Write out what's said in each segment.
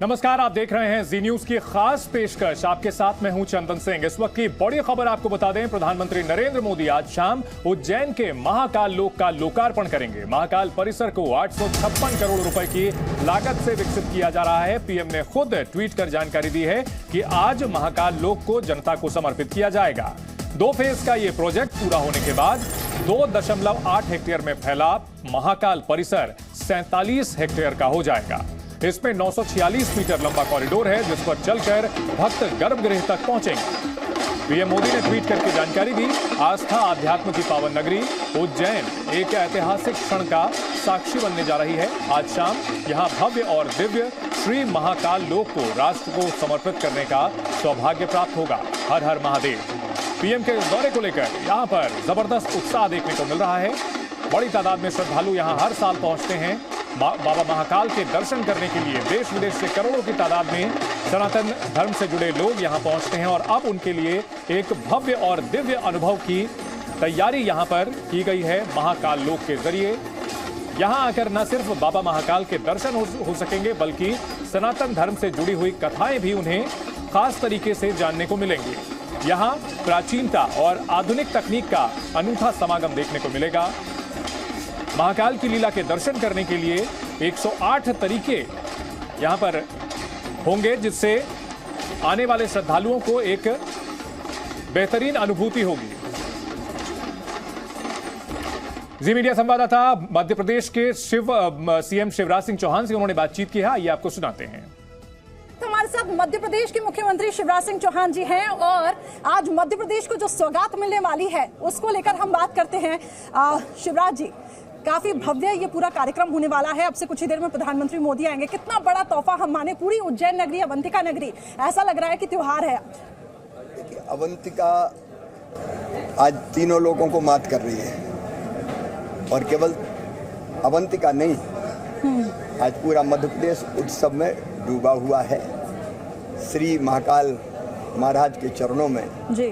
नमस्कार, आप देख रहे हैं जी न्यूज की खास पेशकश। आपके साथ मैं हूं चंदन सिंह। इस वक्त की बड़ी खबर आपको बता दें, प्रधानमंत्री नरेंद्र मोदी आज शाम उज्जैन के महाकाल लोक का लोकार्पण करेंगे। महाकाल परिसर को 856 करोड़ रुपए की लागत से विकसित किया जा रहा है। पीएम ने खुद ट्वीट कर जानकारी दी है कि आज महाकाल लोक को जनता को समर्पित किया जाएगा। 2 फेज का ये प्रोजेक्ट पूरा होने के बाद 2.8 हेक्टेयर में फैला महाकाल परिसर 47 हेक्टेयर का हो जाएगा। इसमें 946 मीटर लंबा कॉरिडोर है, जिस पर चलकर भक्त गर्भगृह तक पहुंचेंगे। पीएम मोदी ने ट्वीट करके जानकारी दी, आस्था आध्यात्म की पावन नगरी उज्जैन एक ऐतिहासिक क्षण का साक्षी बनने जा रही है। आज शाम यहां भव्य और दिव्य श्री महाकाल लोक को राष्ट्र को समर्पित करने का सौभाग्य प्राप्त होगा। हर हर महादेव। पीएम के दौरे को लेकर यहां पर जबरदस्त उत्साह देखने को मिल रहा है। बड़ी तादाद में श्रद्धालु यहां हर साल पहुंचते हैं। बाबा महाकाल के दर्शन करने के लिए देश विदेश से करोड़ों की तादाद में सनातन धर्म से जुड़े लोग यहां पहुंचते हैं और अब उनके लिए एक भव्य और दिव्य अनुभव की तैयारी यहां पर की गई है। महाकाल लोक के जरिए यहां आकर न सिर्फ बाबा महाकाल के दर्शन हो सकेंगे, बल्कि सनातन धर्म से जुड़ी हुई कथाएं भी उन्हें खास तरीके से जानने को मिलेंगी। यहां प्राचीनता और आधुनिक तकनीक का अनूठा समागम देखने को मिलेगा। महाकाल की लीला के दर्शन करने के लिए 108 तरीके यहां पर होंगे, जिससे आने वाले श्रद्धालुओं को एक बेहतरीन अनुभूति होगी। जी मीडिया संवाददाता मध्य प्रदेश के सीएम शिवराज सिंह चौहान से उन्होंने बातचीत की है, ये आपको सुनाते हैं। हमारे साथ मध्य प्रदेश के मुख्यमंत्री शिवराज सिंह चौहान जी हैं और आज मध्य प्रदेश को जो सौगात मिलने वाली है उसको लेकर हम बात करते हैं। शिवराज जी, काफी भव्य ये पूरा कार्यक्रम होने वाला है। अब से कुछ ही देर में प्रधानमंत्री मोदी आएंगे। कितना बड़ा तोहफा हम माने पूरी उज्जैन नगरी, अवंतिका नगरी, ऐसा लग रहा है कि त्योहार है। देखिए, अवंतिका आज तीनों लोगों को मात कर रही है और केवल अवंतिका नहीं, आज पूरा मध्य प्रदेश उत्सव में डूबा हुआ है। श्री महाकाल महाराज के चरणों में जी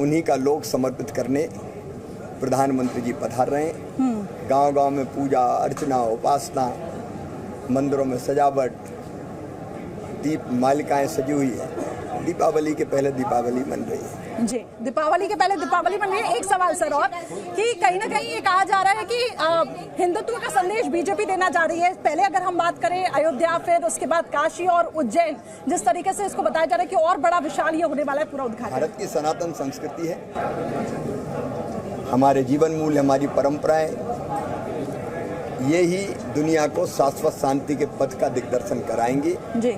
उन्हीं का लोक समर्पित करने प्रधानमंत्री जी पधार रहे हैं। गांव-गांव में पूजा अर्चना उपासना, मंदिरों में सजावट, दीप मालिकाएं सजी हुई है। दीपावली के पहले दीपावली बन रही है। जी, दीपावली के पहले दीपावली बन रही है। एक सवाल सर और कि कहीं ना कहीं ये कहा जा रहा है कि हिंदुत्व का संदेश बीजेपी देना जा रही है। पहले अगर हम बात करें अयोध्या, फिर उसके बाद काशी और उज्जैन, जिस तरीके से इसको बताया जा रहा है कि और बड़ा विशाल ये होने वाला है पूरा उद्घाटन। भारत की सनातन संस्कृति है, हमारे जीवन मूल्य, हमारी परंपराएं, ये ही दुनिया को शाश्वत शांति के पथ का दिग्दर्शन कराएंगी जी।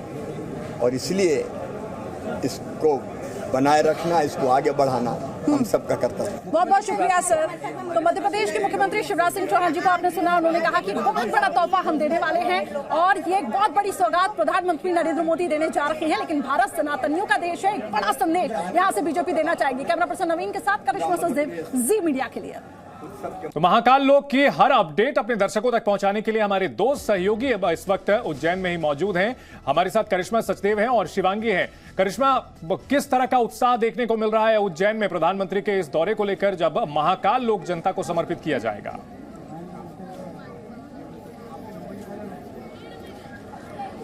और इसलिए इसको बनाए रखना, इसको आगे बढ़ाना हम सबका कर्तव्य है। बहुत बहुत शुक्रिया सर। तो मध्य प्रदेश के मुख्यमंत्री शिवराज सिंह चौहान जी को आपने सुना, उन्होंने कहा कि बहुत बड़ा तोहफा हम देने वाले हैं और ये एक बहुत बड़ी सौगात प्रधानमंत्री नरेंद्र मोदी देने जा रहे हैं। लेकिन भारत सनातनियों का देश है, एक बड़ा संदेश यहाँ से बीजेपी देना चाहेगी। कैमरा पर्सन नवीन के साथ करिश्मा सचदेव, जी मीडिया के लिए। तो महाकाल लोक की हर अपडेट अपने दर्शकों तक पहुंचाने के लिए हमारे 2 सहयोगी इस वक्त उज्जैन में ही मौजूद हैं। हमारे साथ करिश्मा सचदेव हैं और शिवांगी हैं। करिश्मा, किस तरह का उत्साह देखने को मिल रहा है उज्जैन में प्रधानमंत्री के इस दौरे को लेकर, जब महाकाल लोक जनता को समर्पित किया जाएगा?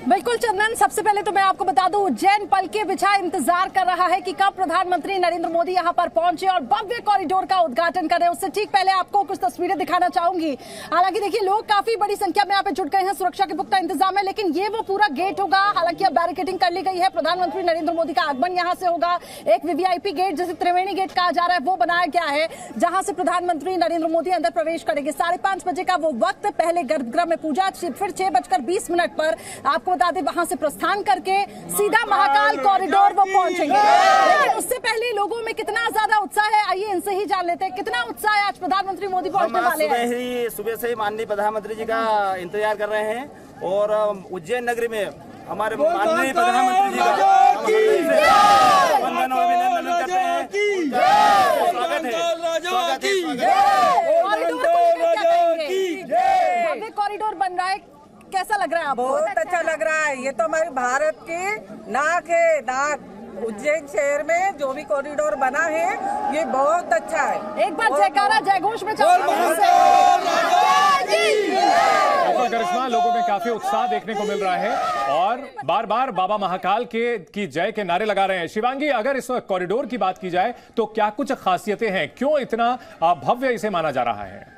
बिल्कुल चंदन, सबसे पहले तो मैं आपको बता दूं, उज्जैन पल के बिछा इंतजार कर रहा है कि कब प्रधानमंत्री नरेंद्र मोदी यहां पर पहुंचे और भव्य कॉरिडोर का उद्घाटन करें। उससे ठीक पहले आपको कुछ तस्वीरें दिखाना चाहूंगी। हालांकि देखिए, लोग काफी बड़ी संख्या में यहाँ पे जुट गए हैं, सुरक्षा के पुख्ता इंतजाम है, लेकिन ये वो पूरा गेट होगा। हालांकि अब बैरिकेडिंग कर ली गई है। प्रधानमंत्री नरेंद्र मोदी का आगमन यहाँ से होगा। एक वीवीआईपी गेट, जिसे त्रिवेणी गेट कहा जा रहा है, वो बनाया गया है, जहां से प्रधानमंत्री नरेंद्र मोदी अंदर प्रवेश करेंगे। 5:30 बजे का वो वक्त। पहले गर्भगृह में पूजा, फिर 6:20 पर आपको बता दें वहां से प्रस्थान करके सीधा महाकाल कॉरिडोर वो पहुंचेंगे। लेकिन उससे पहले लोगों में कितना ज्यादा उत्साह है, आइए इनसे ही जान लेते हैं। कितना उत्साह है आज प्रधानमंत्री मोदी पहुंचने वाले हैं? सुबह से ही माननीय प्रधानमंत्री जी का इंतजार कर रहे हैं और उज्जैन नगरी में हमारे माननीय प्रधानमंत्री जी का वंदन और अभिनंदन करते हैं। स्वागत है। कॉरिडोर बन रहा है, कैसा लग रहा है आपको? बहुत अच्छा लग रहा है। ये तो हमारे भारत के नाक है, नाक। उज्जैन शहर में जो भी कॉरिडोर बना है ये बहुत अच्छा है। एक बार जयकारा जयघोष में करिश्मा, लोगों में काफी उत्साह देखने को मिल रहा है और बार बार बाबा महाकाल की जय के नारे लगा रहे हैं। शिवांगी, अगर इस कॉरिडोर की बात की जाए तो क्या कुछ खासियतें हैं, क्यों इतना भव्य इसे माना जा रहा है?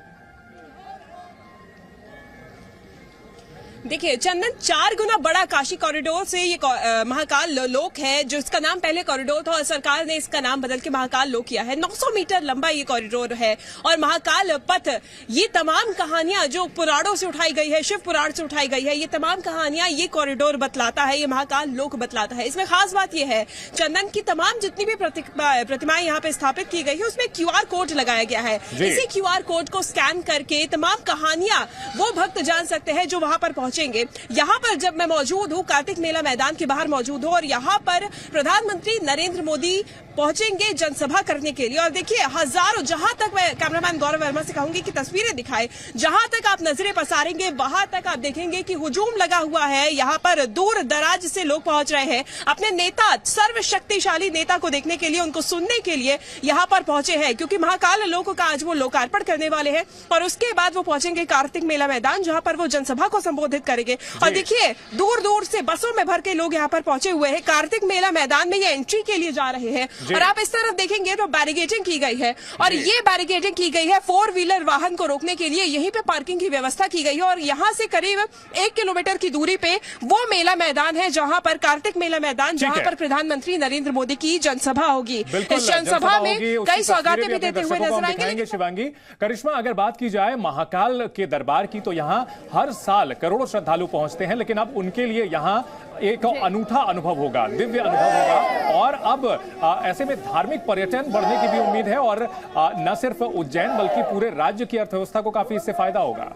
देखिए चंदन, 4 गुना बड़ा काशी कॉरिडोर से ये महाकाल लोक है, जो इसका नाम पहले कॉरिडोर था और सरकार ने इसका नाम बदल के महाकाल लोक किया है। 900 मीटर लंबा ये कॉरिडोर है और महाकाल पथ, ये तमाम कहानियां जो पुराणों से उठाई गई है, शिव पुराण से उठाई गई है, ये तमाम कहानियां ये कॉरिडोर बतलाता है, ये महाकाल लोक बतलाता है। इसमें खास बात यह है चंदन की तमाम जितनी भी प्रतिमाएं यहाँ पे स्थापित की गई है उसमें QR कोड लगाया गया है। इसी QR कोड को स्कैन करके तमाम कहानियां वो भक्त जान सकते हैं जो वहां पर पहुंचेंगे। यहाँ पर जब मैं मौजूद हूँ, कार्तिक मेला मैदान के बाहर मौजूद हूँ और यहाँ पर प्रधानमंत्री नरेंद्र मोदी पहुंचेंगे जनसभा करने के लिए। और देखिए हजारों, जहां तक मैं कैमरामैन गौरव वर्मा से कहूंगी कि तस्वीरें दिखाए, जहां तक आप नजरें पसारेंगे वहां तक आप देखेंगे कि हुजूम लगा हुआ है। यहाँ पर दूर दराज से लोग पहुंच रहे हैं अपने नेता, सर्वशक्तिशाली नेता को देखने के लिए, उनको सुनने के लिए यहाँ पर पहुंचे हैं, क्योंकि महाकाल लोक का आज वो लोकार्पण करने वाले हैं और उसके बाद वो पहुंचेंगे कार्तिक मेला मैदान, जहां पर वो जनसभा को संबोधित करेंगे। और देखिए दूर दूर से बसों में भर के लोग यहाँ पर पहुंचे हुए हैं। कार्तिक मेला मैदान में ये एंट्री के लिए जा रहे हैं और आप इस तरफ देखेंगे तो बैरिकेडिंग की गई है और ये बैरिकेडिंग की गई है 4 व्हीलर वाहन को रोकने के लिए। यहीं पे पार्किंग की व्यवस्था की गई है और यहाँ से करीब 1 किलोमीटर की दूरी पे वो मेला मैदान है जहाँ पर कार्तिक मेला मैदान, जहाँ पर प्रधानमंत्री नरेंद्र मोदी की जनसभा होगी। इस जनसभा में कई सौगातें भी देते हुए नजर आएंगे। शिवांगी, करिश्मा, अगर बात की जाए महाकाल के दरबार की तो यहाँ हर साल करोड़ों श्रद्धालु पहुंचते हैं, लेकिन अब उनके लिए यहाँ एक अनूठा अनुभव होगा, दिव्य अनुभव होगा और अब ऐसे में धार्मिक पर्यटन बढ़ने की भी उम्मीद है और न सिर्फ उज्जैन बल्कि पूरे राज्य की अर्थव्यवस्था को काफी इससे फायदा होगा।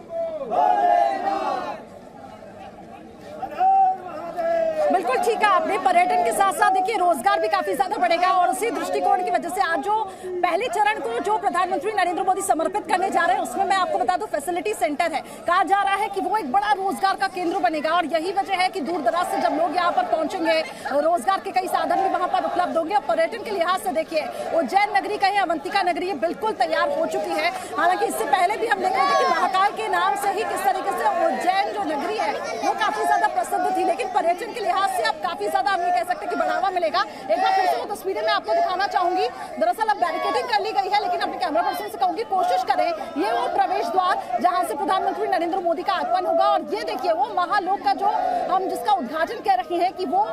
बिल्कुल ठीक है आपने, पर्यटन के साथ साथ देखिए रोजगार भी काफी ज्यादा बढ़ेगा और उसी दृष्टिकोण की वजह से आज जो पहले चरण को जो प्रधानमंत्री नरेंद्र मोदी समर्पित करने जा रहे हैं उसमें मैं आपको बता दूं फैसिलिटी सेंटर है। कहा जा रहा है कि वो एक बड़ा रोजगार का केंद्र बनेगा और यही वजह है कि दूर दराज से जब लोग यहाँ पर पहुंचेंगे रोजगार के कई साधन भी वहां पर उपलब्ध होंगे। और पर्यटन के लिहाज से देखिए उज्जैन नगरी कहीं अवंतिका नगरी बिल्कुल तैयार हो चुकी है। हालांकि इससे पहले भी हम देख रहे थे कि महाकाल के नाम से ही किस तरीके से उज्जैन जो नगरी है वो काफी ज्यादा प्रसिद्ध थी, लेकिन पर्यटन के लिहाज से अब काफी ज्यादा हम ये कह सकते हैं कि बढ़ावा मिलेगा। एक बार फिर से वो तस्वीरें मैं आपको दिखाना चाहूंगी। दरअसल अब बैरिकेडिंग कर ली गई है, लेकिन अपने कैमरा पर्सन से कहूंगी कोशिश करें ये वो प्रवेश द्वार जहां से प्रधानमंत्री नरेंद्र मोदी का आगमन होगा। और ये देखिए वो महालोक का जो हम जिसका उद्घाटन कह रहे हैं कि वो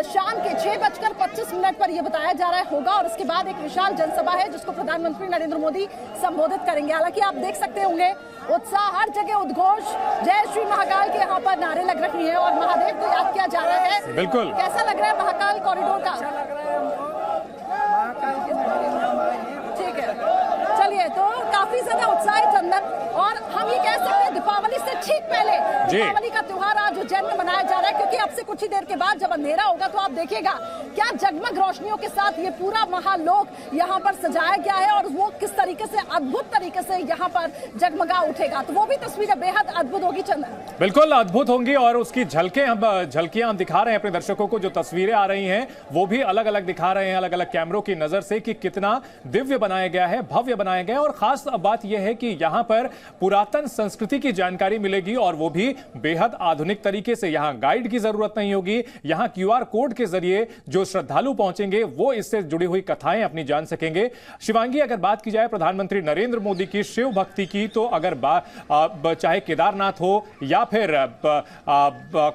शाम के 6:25 पर यह बताया जा रहा है होगा और उसके बाद एक विशाल जनसभा है जिसको प्रधानमंत्री नरेंद्र मोदी संबोधित करेंगे। हालांकि आप देख सकते होंगे उत्साह, हर जगह उद्घोष, जय श्री महाकाल के यहाँ पर नारे लग रही है और महादेव को याद किया जा रहा है। बिल्कुल, कैसा लग रहा है महाकाल कॉरिडोर का? ठीक है, चलिए, तो काफी ज्यादा उत्साह है चंदन और हम ये कह सकते हैं दीपावली से ठीक पहले दीपावली का त्योहार आज उज्जैन में मनाया जा रहा है, क्योंकि अब से कुछ ही देर के बाद जब अंधेरा होगा तो आप देखिएगा क्या जगमग रोशनियों के साथ ये पूरा महालोक यहाँ पर सजाया गया है और वो किस तरीके से अद्भुत तरीके से यहाँ पर जगमगा उठेगा। तो वो भी तस्वीरें बेहद अद्भुत होगी चंदन। बिल्कुल अद्भुत होंगी और उसकी झलकियां हम दिखा रहे हैं अपने दर्शकों को। जो तस्वीरें आ रही हैं वो भी अलग अलग दिखा रहे हैं, अलग अलग कैमरों की नजर से, कि कितना दिव्य बनाया गया है, भव्य बनाया गया है। और खास बात यह है कि यहाँ पर पुरातन संस्कृति की जानकारी मिलेगी और वो भी बेहद आधुनिक तरीके से। यहाँ गाइड की जरूरत नहीं होगी, यहाँ QR कोड के जरिए जो श्रद्धालु पहुंचेंगे वो इससे जुड़ी हुई कथाएं अपनी जान सकेंगे। शिवांगी, अगर बात की जाए प्रधानमंत्री नरेंद्र मोदी की शिव भक्ति की, तो अगर चाहे केदारनाथ हो या फिर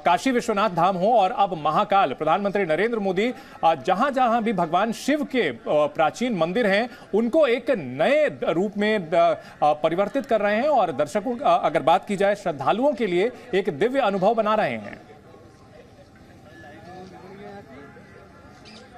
काशी विश्वनाथ धाम हो और अब महाकाल, प्रधानमंत्री नरेंद्र मोदी जहां जहां भी भगवान शिव के प्राचीन मंदिर हैं उनको एक नए रूप में परिवर्तित कर रहे हैं और दर्शकों, अगर बात की जाए श्रद्धालुओं के लिए एक दिव्य अनुभव बना रहे हैं।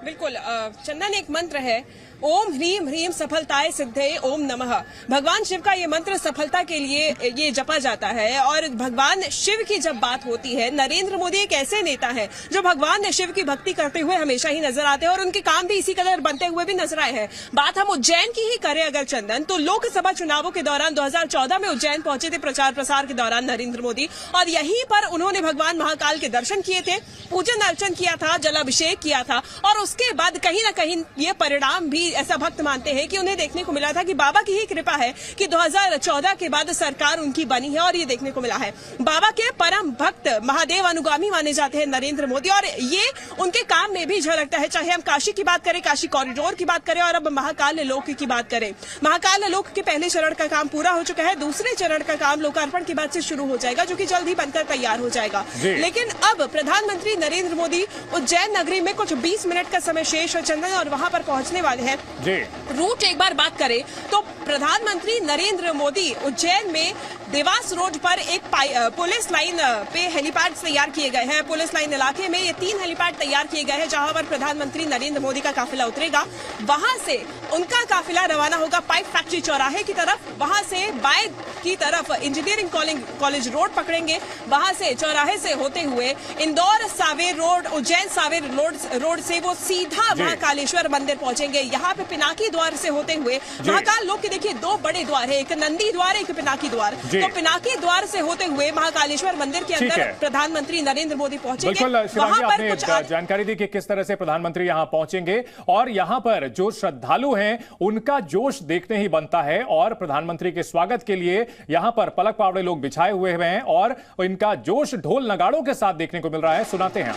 बिल्कुल चंदन, एक मंत्र है ओम ह्रीम ह्रीम सफलताय सिद्धे ओम नमः। भगवान शिव का ये मंत्र सफलता के लिए ये जपा जाता है और भगवान शिव की जब बात होती है, नरेंद्र मोदी एक ऐसे नेता है जो भगवान शिव की भक्ति करते हुए हमेशा ही नजर आते हैं और उनके काम भी इसी कदर बनते हुए भी नजर आए हैं। बात हम उज्जैन की ही करें अगर चंदन, तो लोकसभा चुनावों के दौरान 2014 में उज्जैन पहुंचे थे प्रचार प्रसार के दौरान नरेंद्र मोदी और यहीं पर उन्होंने भगवान महाकाल के दर्शन किए थे, पूजन अर्चन किया था, जलाभिषेक किया था और उसके बाद कहीं ना कहीं ये परिणाम भी ऐसा भक्त मानते हैं कि उन्हें देखने को मिला था कि बाबा की ही कृपा है कि 2014 के बाद सरकार उनकी बनी है और ये देखने को मिला है। बाबा के परम भक्त महादेव अनुगामी माने जाते हैं नरेंद्र मोदी और ये उनके काम में भी झलकता है। चाहे हम काशी की बात करें, काशी कॉरिडोर की बात करें और अब महाकाल लोक की बात करें। महाकाल लोक के पहले चरण का काम पूरा हो चुका है, दूसरे चरण का काम लोकार्पण के बाद से शुरू हो जाएगा, जो कि जल्द ही बनकर तैयार हो जाएगा। लेकिन अब प्रधानमंत्री नरेंद्र मोदी उज्जैन नगरी में कुछ 20 मिनट का समय शेष है चंदन, और वहां पर पहुंचने वाले हैं। रूट एक बार बात करें तो प्रधानमंत्री नरेंद्र मोदी उज्जैन में देवास रोड पर एक पुलिस लाइन पे हेलीपैड तैयार किए गए हैं। पुलिस लाइन इलाके में ये 3 हेलीपैड तैयार किए गए हैं जहां पर प्रधानमंत्री नरेंद्र मोदी का काफिला उतरेगा। वहां से उनका काफिला रवाना होगा पाइप फैक्ट्री चौराहे की तरफ, वहां से बाय की तरफ इंजीनियरिंग कॉलेज रोड पकड़ेंगे, वहां से चौराहे से होते हुए इंदौर सावेर रोड, उज्जैन सावेर रोड से वो सीधा महाकालेश्वर मंदिर पहुंचेंगे। यहाँ पे पिनाकी द्वार से होते हुए महाकाल लोक के देखिए 2 बड़े द्वार है, एक नंदी द्वार, एक पिनाकी द्वार। तो पिनाकी द्वार से होते हुए महाकालेश्वर मंदिर के अंदर प्रधानमंत्री नरेंद्र मोदी पहुंचेंगे। बिल्कुल शिवांगी, आपने जानकारी दी कि किस तरह से प्रधानमंत्री यहां पहुंचेंगे और यहां पर जो श्रद्धालु हैं उनका जोश देखने ही बनता है और प्रधानमंत्री के स्वागत के लिए यहां पर पलक पावड़े लोग बिछाए हुए हैं और इनका जोश ढोल नगाड़ों के साथ देखने को मिल रहा है। सुनाते हैं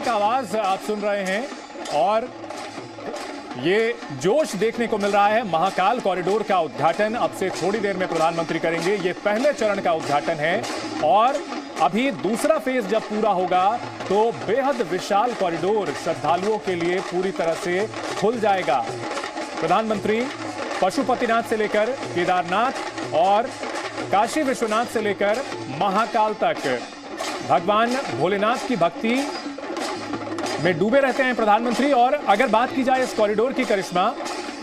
आवाज आप सुन रहे हैं और ये जोश देखने को मिल रहा है। महाकाल कॉरिडोर का उद्घाटन अब से थोड़ी देर में प्रधानमंत्री करेंगे। ये पहले चरण का उद्घाटन है और अभी दूसरा फेज जब पूरा होगा तो बेहद विशाल कॉरिडोर श्रद्धालुओं के लिए पूरी तरह से खुल जाएगा। प्रधानमंत्री पशुपतिनाथ से लेकर केदारनाथ और काशी विश्वनाथ से लेकर महाकाल तक भगवान भोलेनाथ की भक्ति में डूबे रहते हैं प्रधानमंत्री। और अगर बात की जाए इस कॉरिडोर की करिश्मा,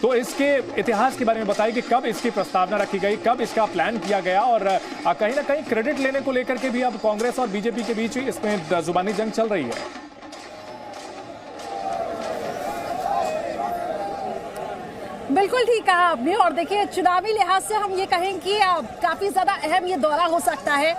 तो इसके इतिहास के बारे में बताइए कि कब इसकी प्रस्तावना रखी गई, कब इसका प्लान किया गया और कहीं ना कहीं क्रेडिट लेने को लेकर के भी अब कांग्रेस और बीजेपी के बीच इसमें जुबानी जंग चल रही है। बिल्कुल ठीक कहा आपने। और देखिए चुनावी लिहाज से हम ये कहें कि काफी ज्यादा अहम ये दौरा हो सकता है।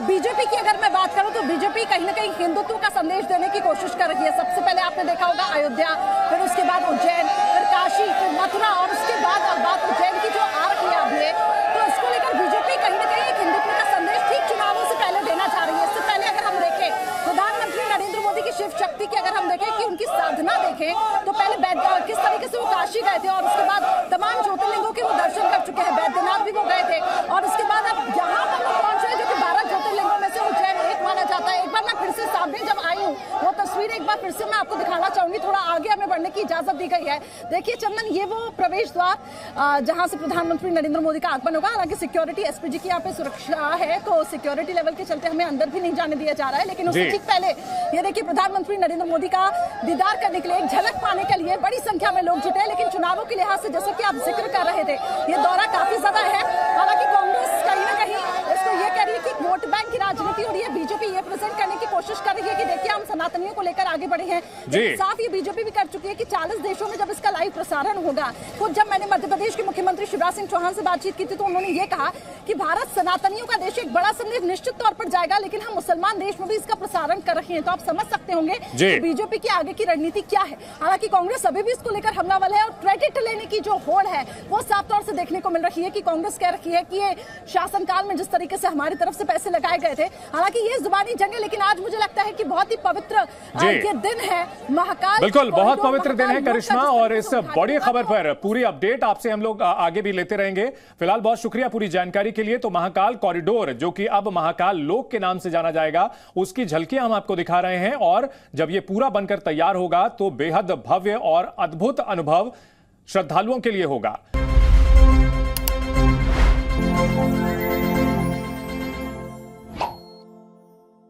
बीजेपी की अगर मैं बात करूं तो बीजेपी कहीं ना कहीं हिंदुत्व का संदेश देने की कोशिश कर रही है। सबसे पहले आपने देखा होगा अयोध्या, फिर उसके बाद उज्जैन, फिर काशी, फिर मथुरा और उसके बाद अब बात उज्जैन की जो आ रही है अभी, तो इसको लेकर बीजेपी कहीं ना कहीं एक हिंदुत्व का संदेश ठीक चुनावों से पहले देना चाह रही है। इससे पहले अगर हम देखें प्रधानमंत्री नरेंद्र मोदी की शिव शक्ति की अगर हम देखें कि उनकी साधना देखें तो पहले किस तरीके से वो काशी गए थे और उसके बाद तमाम ज्योतिर्लिंगों के वो दर्शन कर चुके हैं, बैद्यनाथ भी वो गए थे और उसके बाद अब यहाँ पर वो पहुंच रहे जो कि 12 ज्योतिर्लिंगों में से उज्जैन एक माना जाता है। एक बार मैं फिर से सामने जब आई हूँ वो तस्वीर एक बार फिर से मैं आपको दिखाना चाहूंगी। थोड़ा आगे हमें बढ़ने की इजाजत दी गई है। देखिए चंदन, ये वो प्रवेश द्वार जहां से प्रधानमंत्री नरेंद्र मोदी का आगमन होगा। हालांकि सिक्योरिटी एसपीजी की यहाँ पे सुरक्षा है तो सिक्योरिटी लेवल के चलते हमें अंदर भी नहीं जाने दिया जा रहा है, लेकिन उससे ठीक पहले ये देखिए प्रधानमंत्री नरेंद्र मोदी का दीदार करने के लिए, एक झलक पाने के लिए बड़ी संख्या में लोग जुटे। लेकिन चुनावों के लिहाज से जैसे कि आप जिक्र कर रहे थे, ये दौरा काफी ज्यादा है। हालांकि कांग्रेस कहीं ना कहीं इसको ये कह रही है कि वोट बैंक की राजनीति हो रही है। बीजेपी ये प्रेजेंट करने की कोशिश कर रही है कि देखिए हम सनातनियों को लेकर आगे बढ़े हैं। साफ ये बीजेपी भी कर चुकी है कि 40 देशों में जब इसका लाइव प्रसारण होगा। खुद जब मैंने मध्य प्रदेश के मुख्यमंत्री शिवराज सिंह चौहान से बातचीत की थी तो उन्होंने ये कहा कि भारत सनातनियों का देश, एक बड़ा संदेश निश्चित तौर पर जाएगा, लेकिन हम मुसलमान देश में भी इसका प्रसारण कर रहे हैं। तो आप समझ सकते होंगे कि बीजेपी की आगे की रणनीति क्या है। हालांकि कांग्रेस अभी भी इसको लेकर हमलावर है और क्रेडिट लेने की जो होड़ है वो साफ तौर से देखने को मिल रही है कि कांग्रेस कह रही है कि ये शासनकाल में जिस तरीके से हमारी तरफ से पैसे लगाए गए थे। हालांकि ये जुबानी जंग है, लेकिन आज मुझे लगता है कि बहुत ही पवित्र ये दिन है महाकाल। बिल्कुल बहुत पवित्र दिन है करिश्मा, और इस बड़ी खबर पर पूरी अपडेट आपसे हम लोग आगे भी लेते रहेंगे। फिलहाल बहुत शुक्रिया पूरी जानकारी के लिए। तो महाकाल कॉरिडोर जो कि अब महाकाल लोक के नाम से जाना जाएगा, उसकी झलकियां हम आपको दिखा रहे हैं और जब ये पूरा बनकर तैयार होगा तो बेहद भव्य और अद्भुत अनुभव श्रद्धालुओं के लिए होगा।